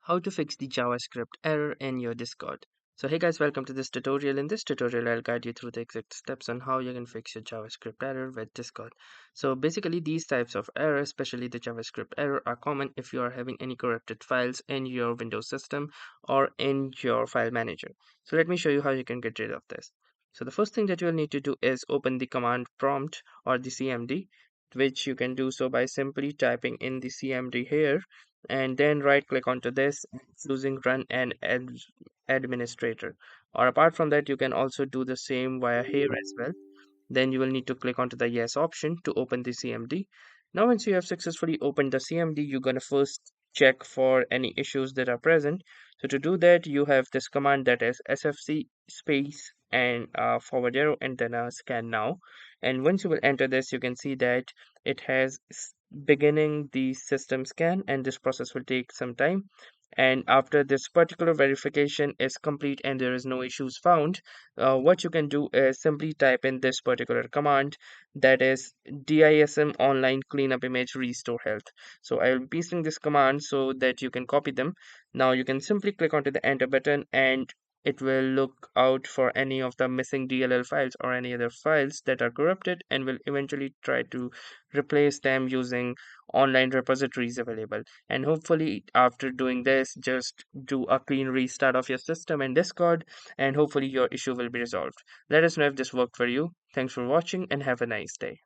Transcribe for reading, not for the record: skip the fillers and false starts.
How to fix the JavaScript error in your Discord. So hey guys, welcome to this tutorial. In this tutorial, I'll guide you through the exact steps on how you can fix your JavaScript error with Discord. So basically these types of error, especially the JavaScript error, are common if you are having any corrupted files in your Windows system or in your file manager. So let me show you how you can get rid of this. So the first thing that you'll need to do is open the command prompt or the CMD, which you can do so by simply typing in the CMD here and then right click onto this and choosing run an administrator, or apart from that you can also do the same via here as well. Then you will need to click onto the yes option to open the CMD. Now once you have successfully opened the CMD, you're going to first check for any issues that are present. So to do that, you have this command that is sfc space and forward arrow and then scan now. And once you will enter this, you can see that it has beginning the system scan, and this process will take some time. And after this particular verification is complete and there is no issues found, what you can do is simply type in this particular command, that is dism online cleanup image restore health. So I will be pasting this command so that you can copy them. Now you can simply click onto the enter button and it will look out for any of the missing DLL files or any other files that are corrupted and will eventually try to replace them using online repositories available. And hopefully after doing this, just do a clean restart of your system and Discord, and hopefully your issue will be resolved. Let us know if this worked for you. Thanks for watching and have a nice day.